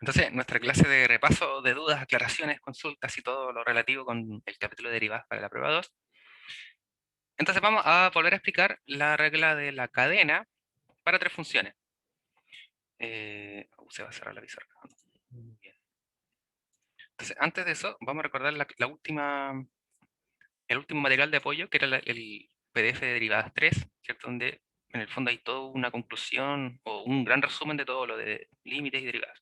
Entonces, nuestra clase de repaso de dudas, aclaraciones, consultas y todo lo relativo con el capítulo de derivadas para la prueba 2. Entonces vamos a volver a explicar la regla de la cadena para tres funciones. Se va a cerrar la pizarra. Bien. Entonces, antes de eso, vamos a recordar el último material de apoyo, que era el PDF de derivadas 3, ¿cierto? Donde en el fondo hay toda una conclusión o un gran resumen de todo lo de límites y derivadas.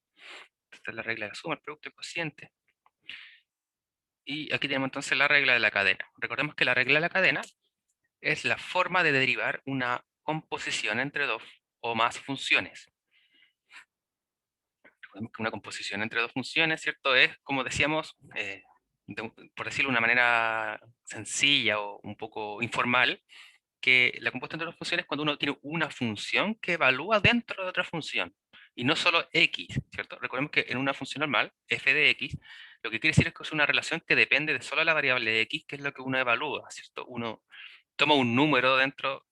Esta es la regla de la suma, el producto, el cociente. Y aquí tenemos entonces la regla de la cadena. Recordemos que la regla de la cadena es la forma de derivar una composición entre dos o más funciones. Recordemos que una composición entre dos funciones, ¿cierto? Es, como decíamos, por decirlo de una manera sencilla o un poco informal, que la compuesta entre dos funciones es cuando uno tiene una función que evalúa dentro de otra función, y no solo x, ¿cierto? Recordemos que en una función normal, f de x, lo que quiere decir es que es una relación que depende de solo la variable de x, que es lo que uno evalúa, ¿cierto? Uno toma un número dentro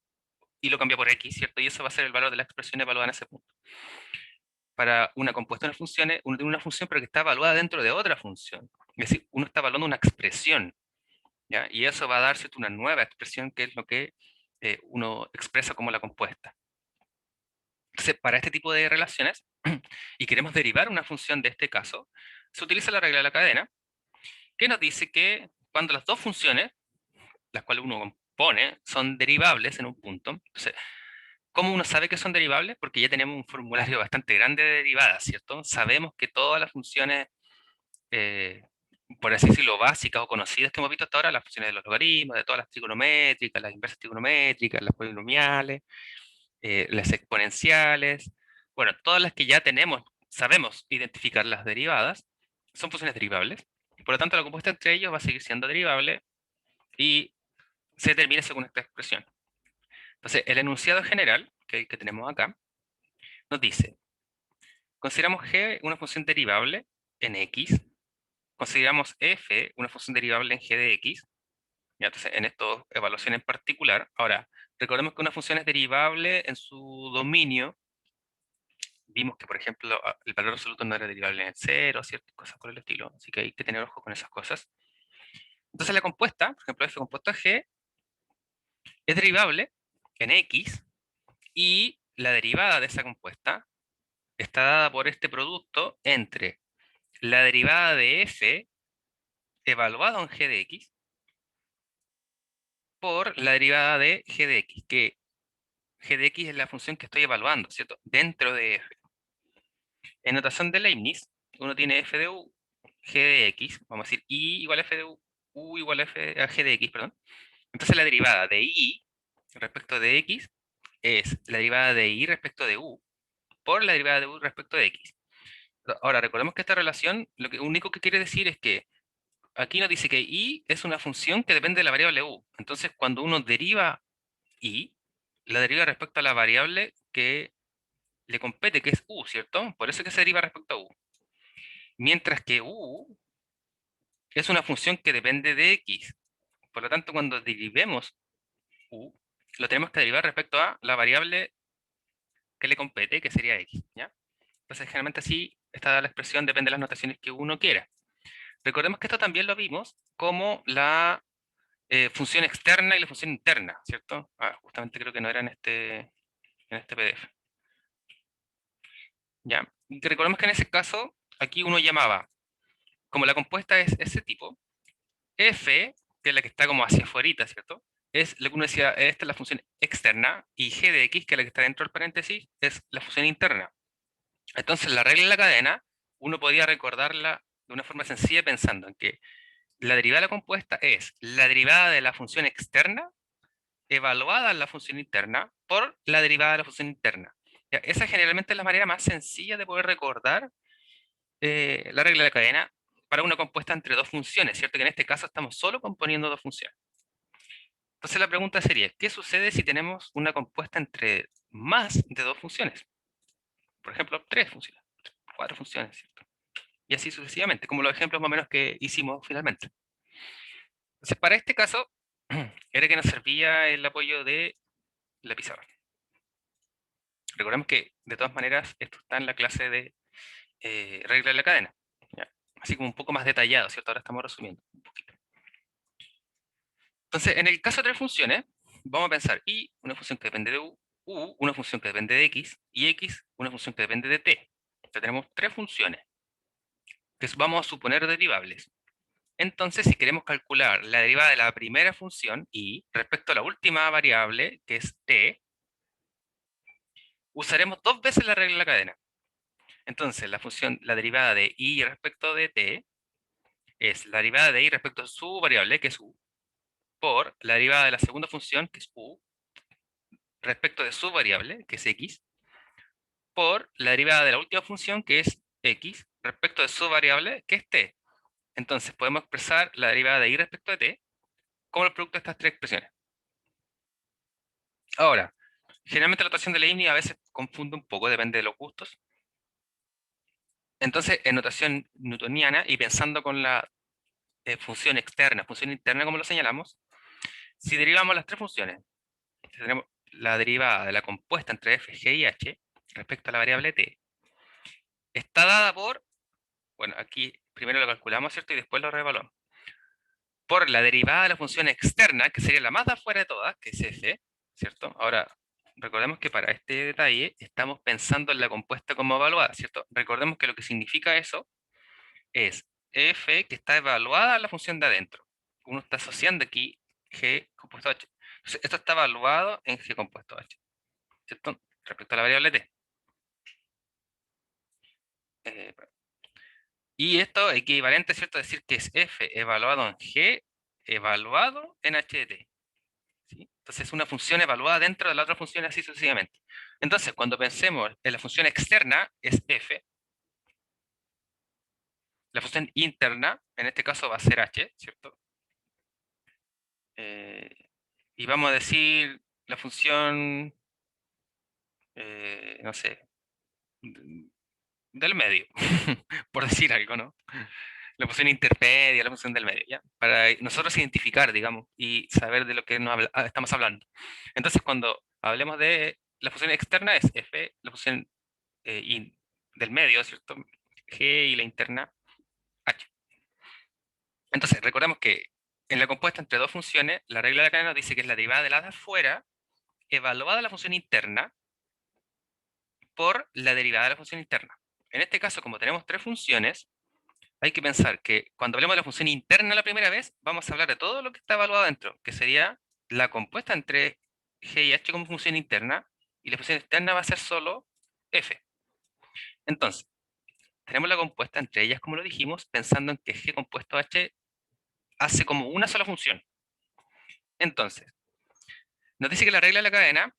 y lo cambia por x, ¿cierto? Y eso va a ser el valor de la expresión evaluada en ese punto. Para una compuesta de funciones, uno tiene una función pero que está evaluada dentro de otra función. Es decir, uno está evaluando una expresión, ¿ya? Y eso va a darse una nueva expresión que es lo que uno expresa como la compuesta. Entonces, para este tipo de relaciones, y queremos derivar una función de este caso, se utiliza la regla de la cadena, que nos dice que cuando las dos funciones, las cuales uno compone, son derivables en un punto. Entonces, ¿cómo uno sabe que son derivables? Porque ya tenemos un formulario bastante grande de derivadas, ¿cierto? Sabemos que todas las funciones, eh, por así decirlo, básicas o conocidas que hemos visto hasta ahora, las funciones de los logaritmos, de todas las trigonométricas, las inversas trigonométricas, las polinomiales, las exponenciales, bueno, todas las que ya tenemos, sabemos identificar las derivadas, son funciones derivables. Por lo tanto, la compuesta entre ellos va a seguir siendo derivable y se determina según esta expresión. Entonces, el enunciado general que tenemos acá nos dice: consideramos g una función derivable en x, consideramos f una función derivable en g de x, ya, entonces en esta evaluación en particular. Ahora, recordemos que una función es derivable en su dominio. Vimos que, por ejemplo, el valor absoluto no era derivable en el cero, ciertas cosas por el estilo, así que hay que tener ojo con esas cosas. Entonces la compuesta, por ejemplo, f compuesto g, es derivable en x, y la derivada de esa compuesta está dada por este producto entre la derivada de f evaluado en g de x por la derivada de g de x, que g de x es la función que estoy evaluando, ¿cierto? Dentro de f. En notación de Leibniz, uno tiene f de u, g de x, vamos a decir i igual a f de u igual a, a g de x, perdón. Entonces la derivada de i respecto de x es la derivada de i respecto de u por la derivada de u respecto de x. Ahora, recordemos que esta relación lo único que quiere decir es que aquí nos dice que i es una función que depende de la variable u. Entonces, cuando uno deriva i, la deriva respecto a la variable que le compete, que es u, ¿cierto? Por eso es que se deriva respecto a u. Mientras que u es una función que depende de x. Por lo tanto, cuando derivemos u, lo tenemos que derivar respecto a la variable que le compete, que sería x, ¿ya? Entonces, generalmente así está la expresión, depende de las notaciones que uno quiera. Recordemos que esto también lo vimos como la función externa y la función interna, ¿cierto? Justamente creo que no era en este PDF. ¿Ya? Y que recordemos que en ese caso, aquí uno llamaba, como la compuesta es ese tipo, f, que es la que está como hacia afuera, ¿cierto? Es lo que uno decía, esta es la función externa, y g de x, que es la que está dentro del paréntesis, es la función interna. Entonces, la regla de la cadena, uno podía recordarla de una forma sencilla pensando en que la derivada de la compuesta es la derivada de la función externa evaluada en la función interna por la derivada de la función interna. Ya, esa generalmente es la manera más sencilla de poder recordar la regla de la cadena para una compuesta entre dos funciones, ¿cierto? Que en este caso estamos solo componiendo dos funciones. Entonces la pregunta sería, ¿qué sucede si tenemos una compuesta entre más de dos funciones? Por ejemplo, tres funciones, cuatro funciones, ¿cierto? Y así sucesivamente, como los ejemplos más o menos que hicimos finalmente. Entonces, para este caso, era que nos servía el apoyo de la pizarra. Recordemos que, de todas maneras, esto está en la clase de regla de la cadena. ¿Ya? Así como un poco más detallado, ¿cierto? Ahora estamos resumiendo un poquito. Entonces, en el caso de tres funciones, vamos a pensar y una función que depende de u, una función que depende de x, y x, una función que depende de t. Entonces, tenemos tres funciones que vamos a suponer derivables. Entonces, si queremos calcular la derivada de la primera función y respecto a la última variable, que es t, usaremos dos veces la regla de la cadena. Entonces, la derivada de y respecto de t es la derivada de y respecto a su variable, que es u, por la derivada de la segunda función, que es u, respecto de su variable, que es x, por la derivada de la última función, que es x, respecto de su variable, que es t. Entonces, podemos expresar la derivada de y respecto de t como el producto de estas tres expresiones. Ahora, generalmente la notación de Leibniz a veces confunde un poco, depende de los gustos. Entonces, en notación newtoniana y pensando con la función interna, como lo señalamos, si derivamos las tres funciones, tenemos la derivada de la compuesta entre f, g y h respecto a la variable t, está dada por, bueno, aquí primero lo calculamos, ¿cierto? Y después lo reevaluamos. Por la derivada de la función externa, que sería la más de afuera de todas, que es f, ¿cierto? Ahora, recordemos que para este detalle estamos pensando en la compuesta como evaluada, ¿cierto? Recordemos que lo que significa eso es f que está evaluada a la función de adentro. Uno está asociando aquí g compuesto h. Entonces, esto está evaluado en g compuesto h, ¿cierto? Respecto a la variable t. Eh, y esto es equivalente, ¿cierto? A decir que es f evaluado en g evaluado en h de t. ¿Sí? Entonces es una función evaluada dentro de la otra función así sucesivamente. Entonces, cuando pensemos en la función externa, es f. La función interna, en este caso va a ser h, ¿cierto? Eh, y vamos a decir la función, no sé, del medio, por decir algo, ¿no? La función intermedia, la función del medio, ¿ya? Para nosotros identificar, digamos, y saber de lo que estamos hablando. Entonces, cuando hablemos de la función externa es f, la función del medio, ¿cierto? G y la interna h. Entonces, recordemos que en la compuesta entre dos funciones, la regla de la cadena nos dice que es la derivada de la de afuera, evaluada la función interna, por la derivada de la función interna. En este caso, como tenemos tres funciones, hay que pensar que cuando hablemos de la función interna la primera vez, vamos a hablar de todo lo que está evaluado dentro, que sería la compuesta entre g y h como función interna, y la función externa va a ser solo f. Entonces, tenemos la compuesta entre ellas, como lo dijimos, pensando en que g compuesto h hace como una sola función. Entonces, nos dice que la regla de la cadena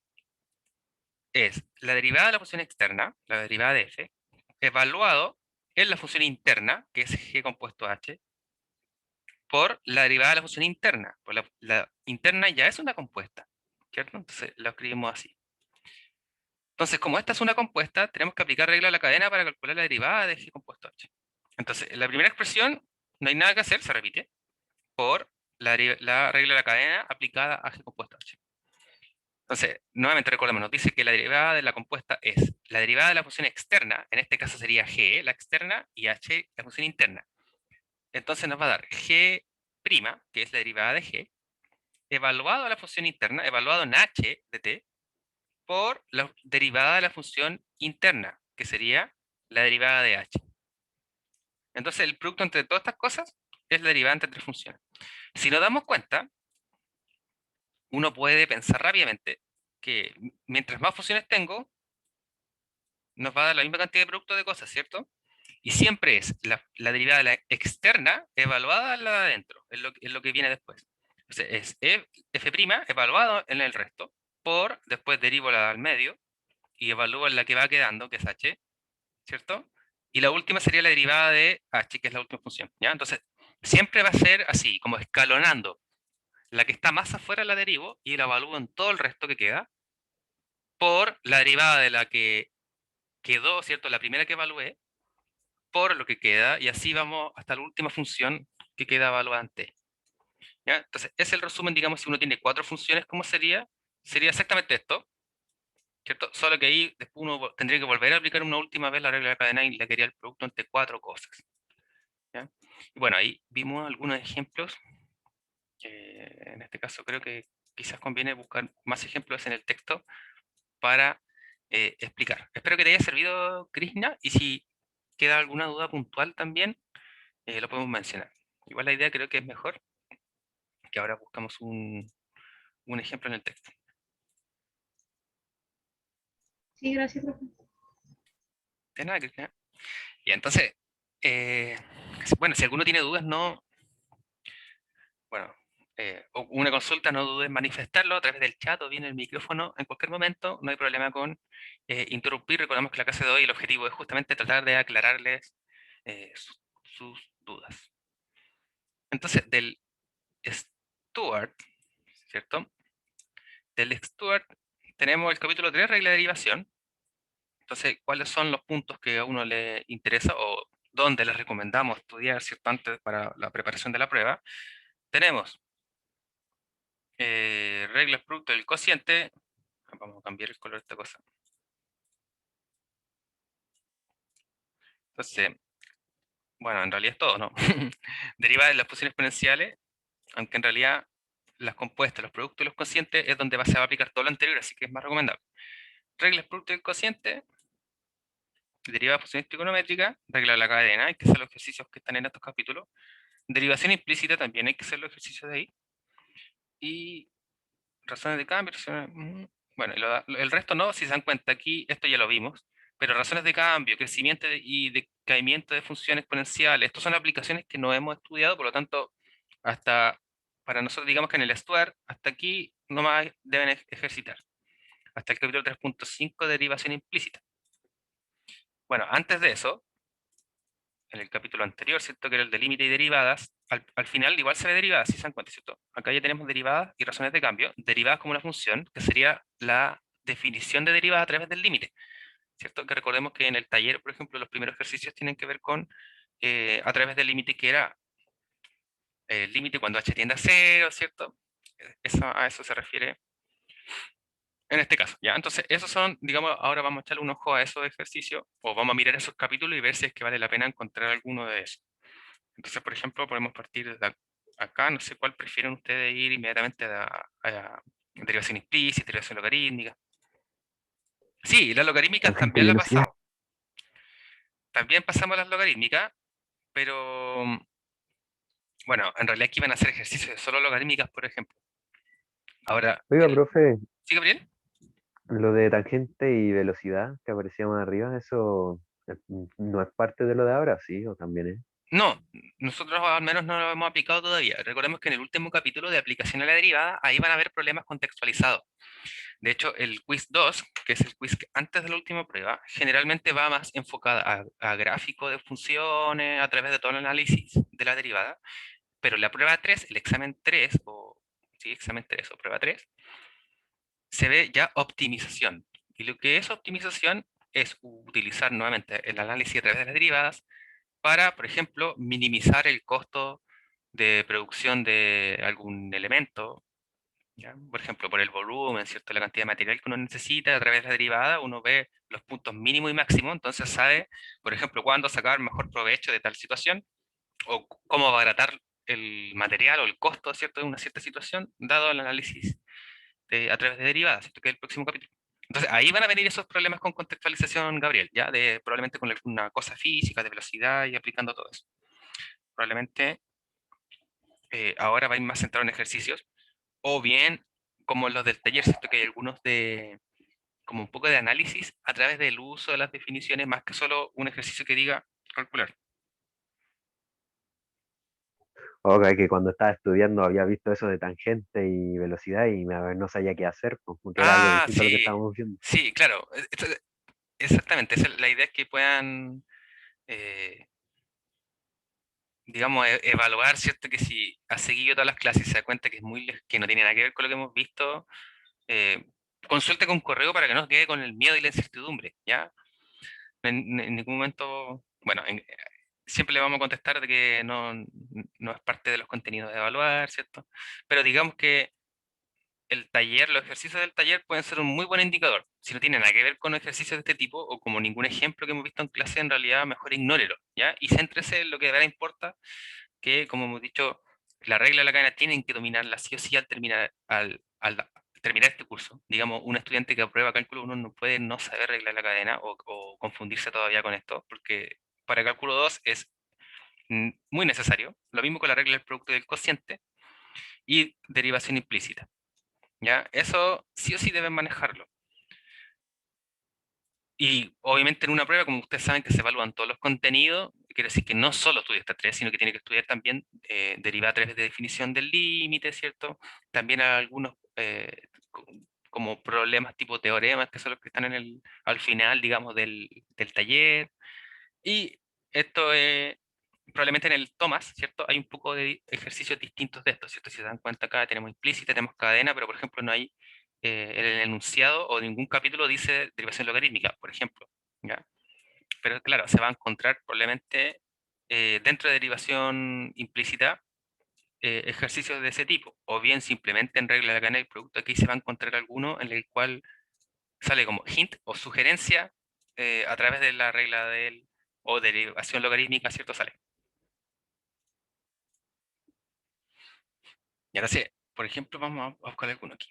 es la derivada de la función externa, la derivada de f, evaluado en la función interna, que es g compuesto h, por la derivada de la función interna. Pues la interna ya es una compuesta, ¿cierto? Entonces lo escribimos así. Entonces, como esta es una compuesta, tenemos que aplicar regla de la cadena para calcular la derivada de g compuesto h. Entonces, en la primera expresión no hay nada que hacer, se repite, por la regla de la cadena aplicada a g compuesto h. Entonces, nuevamente recordemos, nos dice que la derivada de la compuesta es la derivada de la función externa, en este caso sería g, la externa, y h, la función interna. Entonces nos va a dar g', que es la derivada de g, evaluado a la función interna, evaluado en h de t, por la derivada de la función interna, que sería la derivada de h. Entonces el producto entre todas estas cosas es la derivada entre tres funciones. Si nos damos cuenta, uno puede pensar rápidamente que mientras más funciones tengo, nos va a dar la misma cantidad de producto de cosas, ¿cierto? Y siempre es la derivada de la externa evaluada a la de adentro, es lo que viene después. Entonces es f' evaluado en el resto, por, después derivo la al medio, y evalúo en la que va quedando, que es h, ¿cierto? Y la última sería la derivada de h, que es la última función, ¿ya? Entonces, siempre va a ser así, como escalonando. La que está más afuera la derivo y la evalúo en todo el resto que queda, por la derivada de la que quedó, ¿cierto? La primera que evalué, por lo que queda, y así vamos hasta la última función que queda evaluada en t. ¿Ya? Entonces, ese es el resumen, digamos, si uno tiene cuatro funciones, ¿cómo sería? Sería exactamente esto. ¿cierto? Solo que ahí después uno tendría que volver a aplicar una última vez la regla de la cadena y le quería el producto entre cuatro cosas, ¿ya? Y bueno, ahí vimos algunos ejemplos, que en este caso creo que quizás conviene buscar más ejemplos en el texto para explicar. Espero que te haya servido, Krishna, y si queda alguna duda puntual también, lo podemos mencionar. Igual la idea creo que es mejor que ahora buscamos un ejemplo en el texto. Sí, gracias, profe. De nada, Krishna. Y entonces, eh, bueno, si alguno tiene dudas, no, bueno, o una consulta, no dudes en manifestarlo a través del chat o bien el micrófono en cualquier momento, no hay problema con interrumpir. Recordamos que la clase de hoy el objetivo es justamente tratar de aclararles sus dudas. Entonces, del Stuart, ¿cierto? Del Stuart tenemos el capítulo 3, regla de derivación. Entonces, ¿cuáles son los puntos que a uno le interesa o dónde les recomendamos estudiar, ¿cierto? Antes para la preparación de la prueba? Tenemos reglas producto del cociente. Vamos a cambiar el color de esta cosa. Entonces, bueno, en realidad es todo, ¿no? Derivadas de las funciones exponenciales, aunque en realidad las compuestas, los productos y los cocientes es donde se va a aplicar todo lo anterior, así que es más recomendable. Reglas producto del cociente, derivada de funciones trigonométricas, regla de la cadena, hay que hacer los ejercicios que están en estos capítulos. Derivación implícita también hay que hacer los ejercicios de ahí. Y razones de cambio, bueno, el resto no, si se dan cuenta aquí, esto ya lo vimos, pero razones de cambio, crecimiento y decaimiento de funciones exponenciales, estas son aplicaciones que no hemos estudiado, por lo tanto, hasta para nosotros, digamos que en el Stuart, hasta aquí nomás deben ejercitar, hasta el capítulo 3.5 de derivación implícita. Bueno, antes de eso, en el capítulo anterior, ¿cierto? Que era el de límite y derivadas, al final igual se ve derivadas, si se dan cuenta, ¿cierto? Acá ya tenemos derivadas y razones de cambio, derivadas como una función, que sería la definición de derivada a través del límite, ¿cierto? Que recordemos que en el taller, por ejemplo, los primeros ejercicios tienen que ver con a través del límite, que era el límite cuando h tiende a cero, ¿cierto? A eso se refiere en este caso, ¿ya? Entonces, esos son, digamos, ahora vamos a echarle un ojo a esos ejercicios, o vamos a mirar esos capítulos y ver si es que vale la pena encontrar alguno de esos. Entonces, por ejemplo, podemos partir de acá, no sé cuál prefieren ustedes ir inmediatamente a derivación implícita, derivación logarítmica. Sí, las logarítmicas Tangente y también las velocidad. pasamos. También pasamos las logarítmicas, pero bueno, en realidad aquí van a hacer ejercicios de solo logarítmicas, por ejemplo. Ahora, Oiga, profe, ¿sí, Gabriel? lo de tangente y velocidad que aparecía más arriba, eso no es parte de lo de ahora, sí, o también es. No, nosotros al menos no lo hemos aplicado todavía. Recordemos que en el último capítulo de aplicación a la derivada, ahí van a haber problemas contextualizados. De hecho, el quiz 2, que es el quiz que antes de la última prueba, generalmente va más enfocada a gráfico de funciones a través de todo el análisis de la derivada, pero la prueba 3, el examen 3, o sí, examen 3 o prueba 3, se ve ya optimización. Y lo que es optimización es utilizar nuevamente el análisis a través de las derivadas para, por ejemplo, minimizar el costo de producción de algún elemento, ¿ya? Por ejemplo, por el volumen, ¿cierto? La cantidad de material que uno necesita a través de la derivada, uno ve los puntos mínimo y máximo, entonces sabe, por ejemplo, cuándo sacar mejor provecho de tal situación o cómo abaratar el material o el costo, ¿cierto? De una cierta situación, dado el análisis a través de derivadas, ¿cierto? Que es el próximo capítulo. Entonces, ahí van a venir esos problemas con contextualización, Gabriel, ¿ya? Probablemente con alguna cosa física, de velocidad y aplicando todo eso. Probablemente ahora va a ir más centrado en ejercicios, o bien como los del taller, ¿cierto? Que hay algunos de, como un poco de análisis a través del uso de las definiciones, más que solo un ejercicio que diga calcular. Oiga, que cuando estaba estudiando había visto eso de tangente y velocidad y no sabía qué hacer, pues, porque era algo Ah, distinto a lo que sí, estábamos viendo. sí, claro. Exactamente, la idea es que puedan, eh, digamos, evaluar, ¿cierto? Que si ha seguido todas las clases y se da cuenta que es que no tiene nada que ver con lo que hemos visto, eh, consulte con correo para que no quede con el miedo y la incertidumbre, ¿ya? En ningún momento, bueno, siempre le vamos a contestar de que no es parte de los contenidos de evaluar, ¿cierto? Pero digamos que el taller, los ejercicios del taller pueden ser un muy buen indicador. Si no tienen nada que ver con ejercicios de este tipo, o como ningún ejemplo que hemos visto en clase, en realidad mejor ignórelo, ¿ya? Y céntrese en lo que de verdad importa, que como hemos dicho, la regla de la cadena tienen que dominarla sí o sí al terminar este curso. Digamos, un estudiante que aprueba cálculo 1 no puede no saber regla de la cadena o confundirse todavía con esto, porque para cálculo 2 es muy necesario. Lo mismo con la regla del producto y del cociente y derivación implícita. ¿Ya? Eso sí o sí deben manejarlo. Y obviamente en una prueba, como ustedes saben que se evalúan todos los contenidos, quiere decir que no solo estudia esta 3, sino que tiene que estudiar también derivada 3 de definición del límite, ¿cierto? También algunos como problemas tipo teoremas, que son los que están al final, digamos, del taller. Y esto probablemente en el Thomas, ¿cierto? Hay un poco de ejercicios distintos de esto, ¿cierto? Si se dan cuenta acá tenemos implícita, tenemos cadena, pero por ejemplo no hay, en el enunciado o ningún capítulo dice derivación logarítmica, por ejemplo, ¿ya? Pero claro, se va a encontrar probablemente dentro de derivación implícita ejercicios de ese tipo, o bien simplemente en regla de la cadena del producto, aquí se va a encontrar alguno en el cual sale como hint o sugerencia a través de la regla o derivación logarítmica, ¿cierto? Sale. Y ahora sí, por ejemplo, vamos a buscar alguno aquí.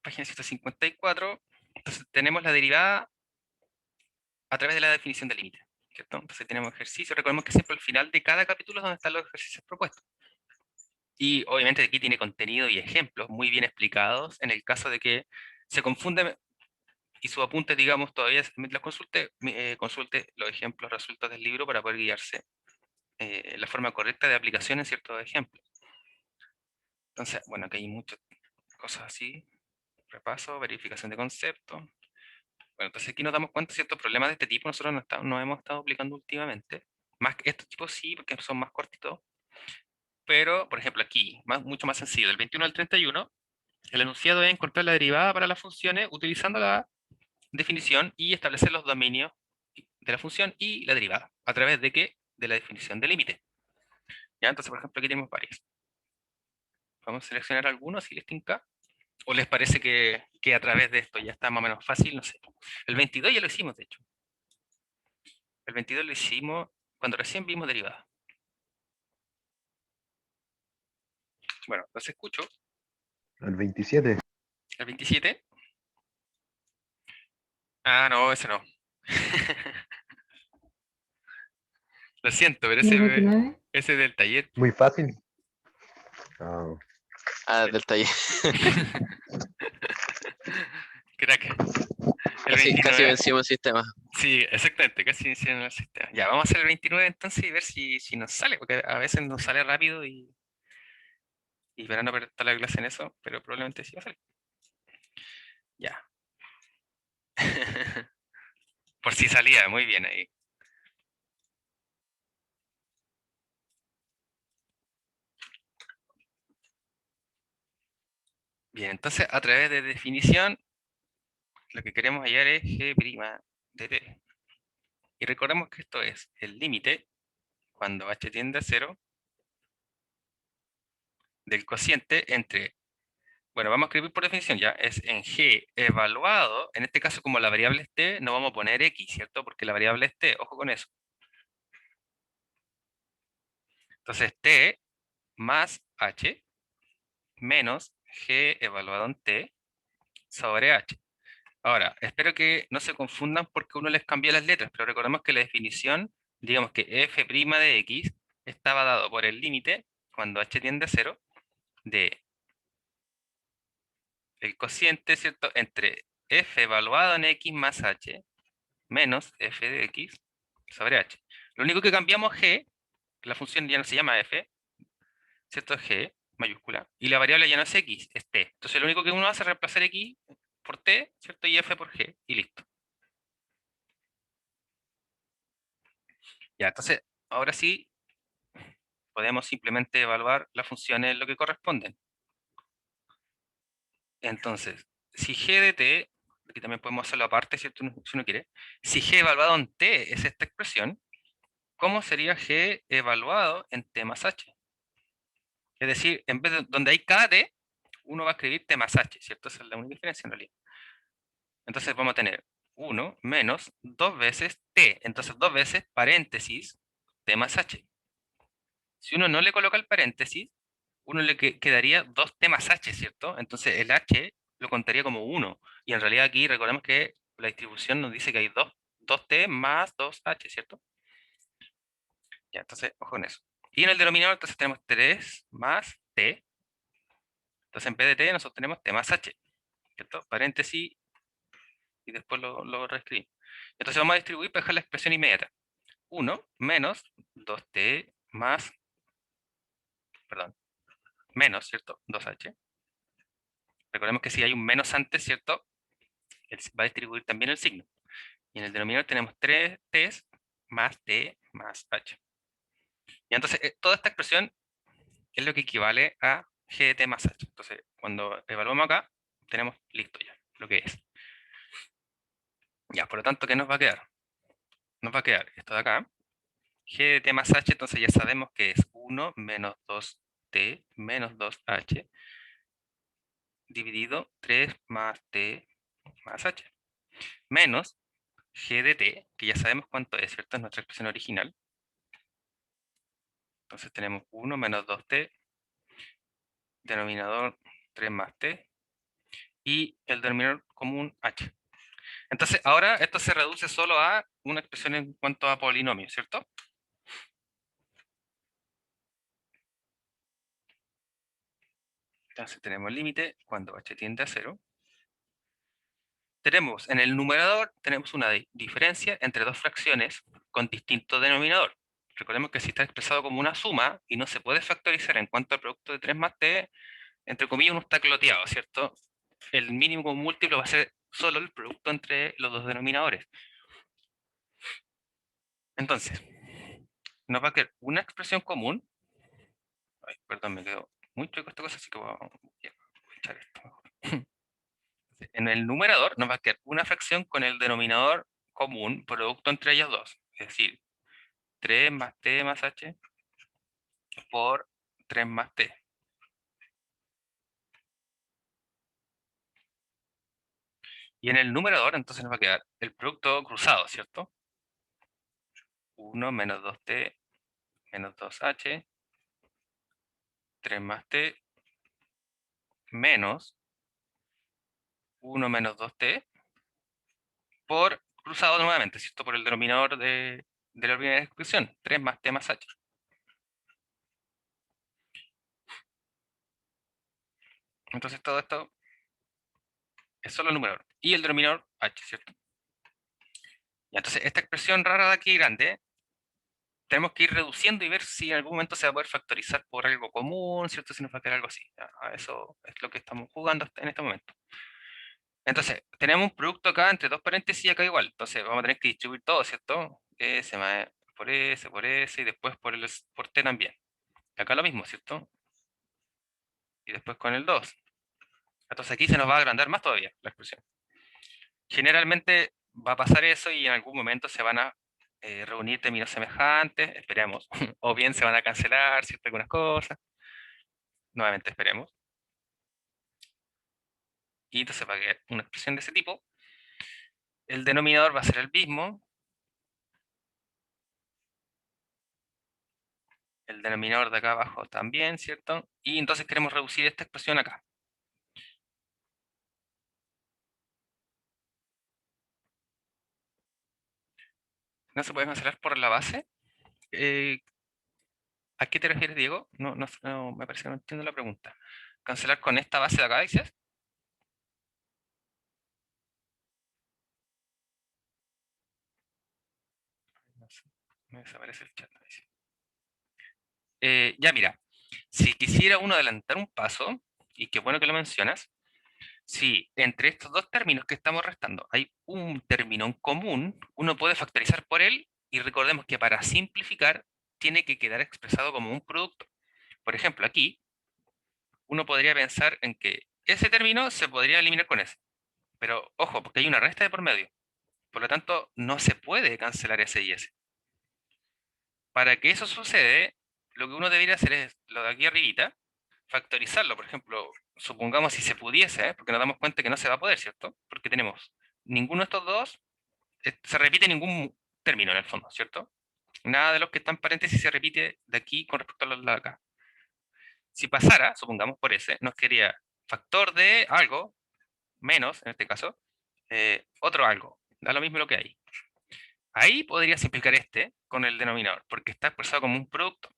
Página 154. Entonces tenemos la derivada a través de la definición del límite, ¿cierto? Entonces tenemos ejercicios. Recordemos que siempre al final de cada capítulo es donde están los ejercicios propuestos. Y obviamente aquí tiene contenido y ejemplos muy bien explicados en el caso de que se confunde y sus apuntes, digamos, todavía los consulte los ejemplos resueltos del libro para poder guiarse la forma correcta de aplicación en ciertos ejemplos. Entonces, bueno, aquí hay muchas cosas así. Repaso, verificación de conceptos. Bueno, entonces aquí nos damos cuenta de ciertos problemas de este tipo nosotros no hemos estado aplicando últimamente. Más que estos tipos sí, porque son más cortitos. Pero, por ejemplo, aquí, mucho más sencillo. Del 21 al 31, el enunciado es encontrar la derivada para las funciones utilizando la definición y establecer los dominios de la función y la derivada. ¿A través de qué? De la definición de límite. ¿Ya? Entonces, por ejemplo, aquí tenemos varias. Vamos a seleccionar algunos si les tinca. ¿O les parece que a través de esto ya está más o menos fácil? No sé. El 22 ya lo hicimos, de hecho. El 22 lo hicimos cuando recién vimos derivada. Bueno, los escucho. El 27. El 27. Ah, no, ese no. Lo siento, pero ¿Y el 29? ese del taller. Muy fácil. Ah, Ah, del taller. Crack. El Casi 29. vencimos el sistema. Sí, exactamente, casi hicieron el sistema. Ya, vamos a hacer el 29 entonces y ver si nos sale, porque a veces nos sale rápido y para no perder toda la clase en eso, pero probablemente sí va a salir. Ya. Por si salía, muy bien ahí. Bien, entonces a través de definición, lo que queremos hallar es g' de t. Y recordemos que esto es el límite, cuando h tiende a 0, del cociente entre, bueno, vamos a escribir por definición ya, es en g evaluado, en este caso como la variable es t, no vamos a poner x, ¿cierto? Porque la variable es t, ojo con eso. Entonces t más h menos g evaluado en t sobre h. Ahora, espero que no se confundan porque uno les cambió las letras, pero recordemos que la definición, digamos que f' de x estaba dado por el límite, cuando h tiende a 0, de el cociente, ¿cierto?, entre f evaluado en x más h menos f de x sobre h. Lo único que cambiamos g, la función ya no se llama f, ¿cierto? Es g mayúscula, y la variable ya no es x, es t. Entonces lo único que uno hace es reemplazar x por t, ¿cierto? Y f por g, y listo. Ya, entonces, ahora sí, podemos simplemente evaluar las funciones en lo que corresponden. Entonces, si g de t, aquí también podemos hacerlo aparte, ¿cierto? Si uno quiere. Si g evaluado en t es esta expresión, ¿cómo sería g evaluado en t más h? Es decir, en vez de donde hay kd, uno va a escribir T más H, ¿cierto? Esa es la única diferencia en realidad. Entonces vamos a tener 1 menos 2 veces T. Entonces 2 veces paréntesis T más H. Si uno no le coloca el paréntesis, uno le quedaría 2T más H, ¿cierto? Entonces el H lo contaría como 1. Y en realidad aquí recordemos que la distribución nos dice que hay 2T más 2H, ¿cierto? Ya, entonces, ojo con eso. Y en el denominador, entonces tenemos 3 más T. Entonces en vez de T, nosotros tenemos T más H, ¿cierto? Paréntesis, y después lo reescribimos. Entonces vamos a distribuir para dejar la expresión inmediata. 1 menos 2T más, perdón, menos, ¿cierto? 2H. Recordemos que si hay un menos antes, ¿cierto? Él va a distribuir también el signo. Y en el denominador tenemos 3 T's más T más H. Y entonces toda esta expresión es lo que equivale a G de T más H. Entonces cuando evaluamos acá, tenemos listo ya lo que es. Ya, por lo tanto, ¿qué nos va a quedar? Nos va a quedar esto de acá. G de T más H, entonces ya sabemos que es 1 menos 2T menos 2H dividido 3 más T más H. Menos G de T, que ya sabemos cuánto es, ¿cierto? Es nuestra expresión original. Entonces tenemos 1 menos 2T, denominador 3 más T, y el denominador común H. Entonces ahora esto se reduce solo a una expresión en cuanto a polinomios, ¿cierto? Entonces tenemos el límite cuando h tiende a 0. Tenemos en el numerador, tenemos una diferencia entre dos fracciones con distinto denominador. Recordemos que si está expresado como una suma y no se puede factorizar en cuanto al producto de 3 más t, entre comillas uno está cloteado, ¿cierto? El mínimo múltiplo va a ser solo el producto entre los dos denominadores. Entonces, nos va a quedar una expresión común. Ay, perdón, me quedó muy chueco esta cosa, así que voy a echar esto mejor. En el numerador nos va a quedar una fracción con el denominador común, producto entre ellas dos. Es decir, 3 más t más h por 3 más t. Y en el numerador entonces nos va a quedar el producto cruzado, ¿cierto? 1 menos 2t menos 2h, 3 más t, menos 1 menos 2t, por cruzado nuevamente, ¿cierto? Por el denominador de la primera expresión, 3 más t más h. Entonces todo esto es solo el numerador. Y el denominador h, ¿cierto? Y entonces esta expresión rara de aquí grande, tenemos que ir reduciendo y ver si en algún momento se va a poder factorizar por algo común, ¿cierto? Si nos va a quedar algo así. Eso es lo que estamos jugando en este momento. Entonces, tenemos un producto acá entre dos paréntesis y acá igual. Entonces, vamos a tener que distribuir todo, ¿cierto? S más por S y después por T también. Acá lo mismo, ¿cierto? Y después con el 2. Entonces aquí se nos va a agrandar más todavía la expresión. Generalmente va a pasar eso y en algún momento se van a reunir términos semejantes, esperemos. O bien se van a cancelar, ¿cierto? Algunas cosas. Nuevamente esperemos. Y entonces va a quedar una expresión de ese tipo. El denominador va a ser el mismo. El denominador de acá abajo también, ¿cierto? Y entonces queremos reducir esta expresión acá. ¿No se puede cancelar por la base? Eh, ¿A qué te refieres, Diego? No, me parece que no entiendo la pregunta. ¿Cancelar con esta base de acá, dices? No sé, me desaparece el chat. Dice. Ya mira, si quisiera uno adelantar un paso, y qué bueno que lo mencionas, si entre estos dos términos que estamos restando hay un término en común, uno puede factorizar por él, y recordemos que para simplificar tiene que quedar expresado como un producto. Por ejemplo, aquí uno podría pensar en que ese término se podría eliminar con ese. Pero ojo, porque hay una resta de por medio. Por lo tanto, no se puede cancelar ese y ese. Para que eso sucede, lo que uno debería hacer es lo de aquí arribita, factorizarlo, por ejemplo, supongamos si se pudiese, porque nos damos cuenta que no se va a poder, ¿cierto? Porque tenemos ninguno de estos dos, se repite ningún término en el fondo, ¿cierto? Nada de los que están en paréntesis se repite de aquí con respecto a los de acá. Si pasara, supongamos por ese, nos quedaría factor de algo, menos, en este caso, otro algo. Da lo mismo lo que hay. Ahí podría simplificar este con el denominador, porque está expresado como un producto.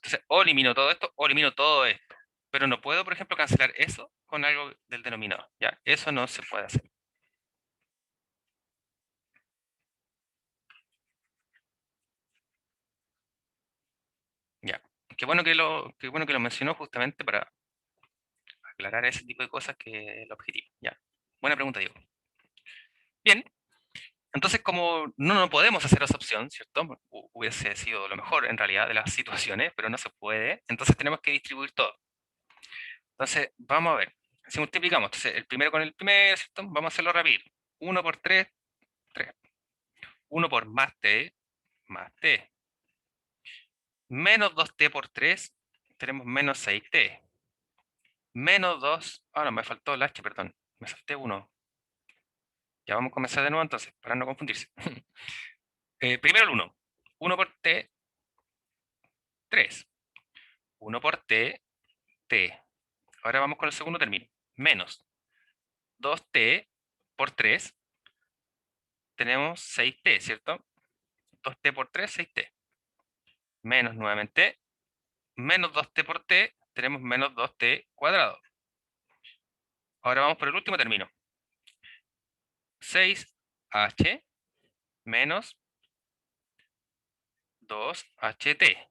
Entonces, o elimino todo esto, o elimino todo esto. Pero no puedo, por ejemplo, cancelar eso con algo del denominador. ¿Ya? Eso no se puede hacer. Ya. Qué bueno que lo mencionó justamente para aclarar ese tipo de cosas que es el objetivo. Ya. Buena pregunta, Diego. Bien. Entonces, como no podemos hacer esa opción, ¿cierto? Hubiese sido lo mejor en realidad de las situaciones, pero no se puede. Entonces tenemos que distribuir todo. Entonces, vamos a ver. Si multiplicamos, entonces el primero con el primero, ¿cierto? Vamos a hacerlo rápido. 1 por 3, 3. 1 por más t. Menos 2t por 3, tenemos menos 6t. Menos 2, no, me faltó el h, perdón. Me salté 1. Ya vamos a comenzar de nuevo entonces, para no confundirse. Primero el 1. 1 por t, 3. 1 por t, t. Ahora vamos con el segundo término. Menos 2t por 3, tenemos 6t, ¿cierto? 2t por 3, 6t. Menos nuevamente, menos 2t por t, tenemos menos 2t cuadrado. Ahora vamos por el último término. 6h menos 2ht.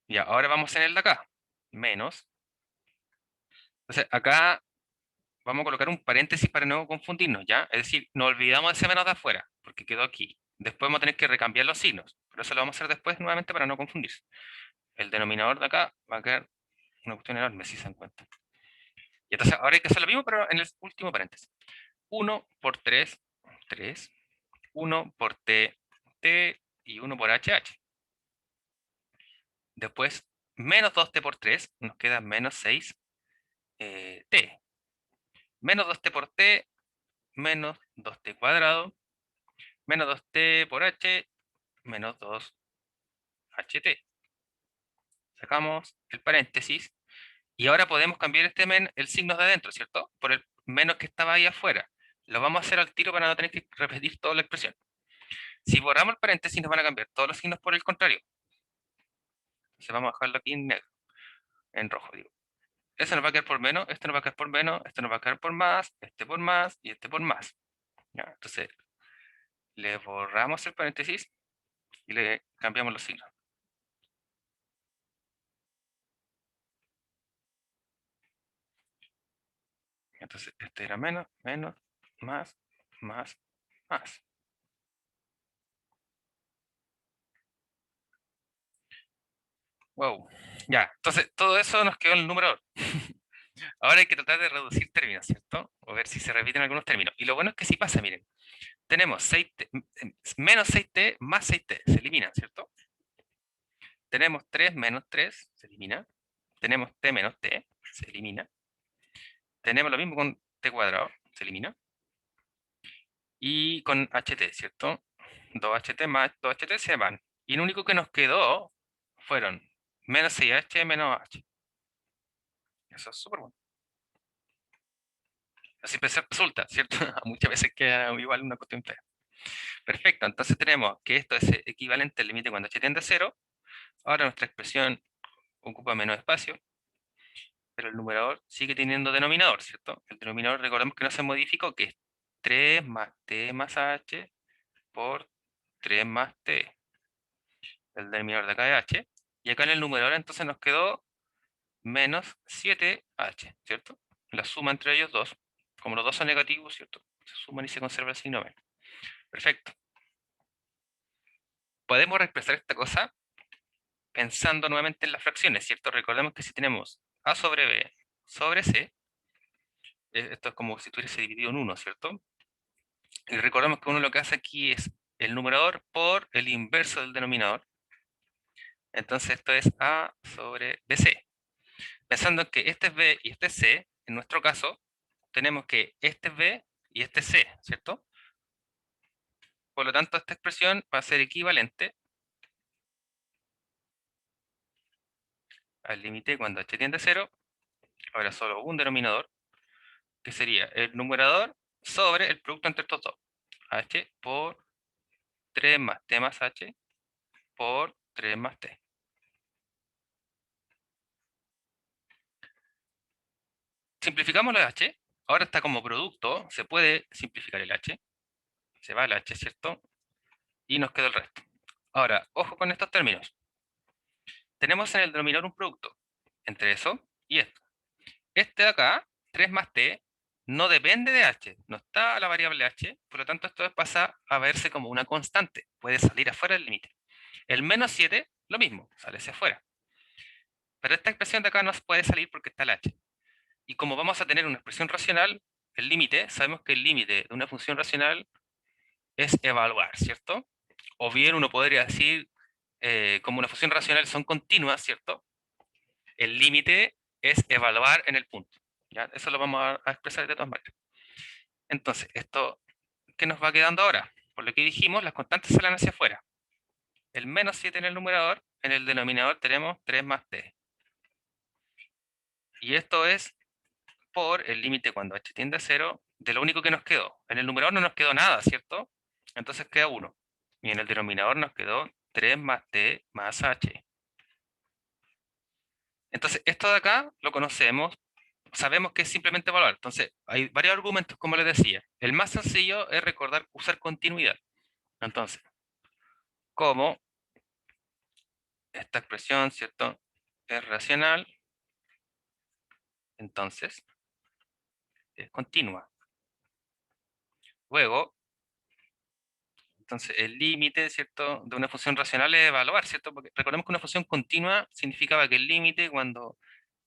Ya, ahora vamos en el de acá. Menos. Entonces, acá vamos a colocar un paréntesis para no confundirnos, ¿ya? Es decir, no olvidamos ese menos de afuera, porque quedó aquí. Después vamos a tener que recambiar los signos. Pero eso lo vamos a hacer después nuevamente para no confundirse. El denominador de acá va a quedar una cuestión enorme si se dan cuenta. Y entonces ahora hay que hacer lo mismo, pero en el último paréntesis. 1 por 3, 3. 1 por t, t y 1 por hh. Después, menos 2t por 3, nos queda menos 6 t. Menos 2t por t, menos 2t cuadrado, menos 2t por h, menos 2ht. Sacamos el paréntesis y ahora podemos cambiar el signo de adentro, ¿cierto? Por el menos que estaba ahí afuera. Lo vamos a hacer al tiro para no tener que repetir toda la expresión. Si borramos el paréntesis nos van a cambiar todos los signos por el contrario. Entonces vamos a dejarlo aquí en negro, en rojo, digo. Eso nos va a quedar por menos, esto nos va a quedar por menos, esto nos va a quedar por más, este por más y este por más. ¿Ya? Entonces, le borramos el paréntesis y le cambiamos los signos. Entonces, este era menos, menos, más, más, más. Wow. Ya, entonces todo eso nos quedó en el numerador. Ahora hay que tratar de reducir términos, ¿cierto? O ver si se repiten algunos términos. Y lo bueno es que sí pasa, miren. Tenemos 6t, menos 6t más 6t, se eliminan, ¿cierto? Tenemos 3 menos 3, se elimina. Tenemos t menos t, se elimina. Tenemos lo mismo con t cuadrado, se elimina. Y con ht, ¿cierto? 2ht más 2ht se van. Y lo único que nos quedó fueron menos 6h menos h. Eso es súper bueno. Así resulta, ¿cierto? Muchas veces queda igual una cuestión fea. Perfecto, entonces tenemos que esto es equivalente al límite cuando h tiende a 0. Ahora nuestra expresión ocupa menos espacio, pero el numerador sigue teniendo denominador, ¿cierto? El denominador, recordemos que no se modificó, que es 3 más t más h por 3 más t. El denominador de acá es h. Y acá en el numerador entonces nos quedó menos 7h, ¿cierto? La suma entre ellos dos. Como los dos son negativos, ¿cierto? Se suman y se conserva el signo menos. Perfecto. Podemos reexpresar esta cosa pensando nuevamente en las fracciones, ¿cierto? Recordemos que si tenemos a sobre b sobre c, esto es como si tuviese dividido en 1, ¿cierto? Y recordemos que uno lo que hace aquí es el numerador por el inverso del denominador. Entonces esto es A sobre BC. Pensando que este es B y este es C, en nuestro caso, tenemos que este es B y este es C, ¿cierto? Por lo tanto, esta expresión va a ser equivalente al límite cuando h tiende a 0, habrá solo un denominador, que sería el numerador sobre el producto entre estos dos. H por 3 más T más H por 3 más T. Simplificamos la H. Ahora está como producto, se puede simplificar el H. Se va el H, ¿cierto? Y nos queda el resto. Ahora, ojo con estos términos. Tenemos en el denominador un producto entre eso y esto. Este de acá, 3 más t, no depende de h, no está la variable h, por lo tanto esto pasa a verse como una constante, puede salir afuera del límite. El menos 7, lo mismo, sale hacia afuera. Pero esta expresión de acá no puede salir porque está el h. Y como vamos a tener una expresión racional, el límite, sabemos que el límite de una función racional es evaluar, ¿cierto? O bien uno podría decir, como una función racional son continuas, ¿cierto? El límite es evaluar en el punto. ¿Ya? Eso lo vamos a expresar de todas maneras. Entonces, esto, ¿qué nos va quedando ahora? Por lo que dijimos, las constantes salen hacia afuera. El menos 7 en el numerador, en el denominador tenemos 3 más t. Y esto es por el límite cuando h tiende a 0, de lo único que nos quedó. En el numerador no nos quedó nada, ¿cierto? Entonces queda 1. Y en el denominador nos quedó 3 más t más h. Entonces, esto de acá lo conocemos, sabemos que es simplemente evaluar. Entonces, hay varios argumentos, como les decía. El más sencillo es recordar usar continuidad. Entonces, como esta expresión, ¿cierto? Es racional, entonces es continua. Luego, entonces el límite, ¿cierto? De una función racional es evaluar, ¿cierto? Porque recordemos que una función continua significaba que el límite cuando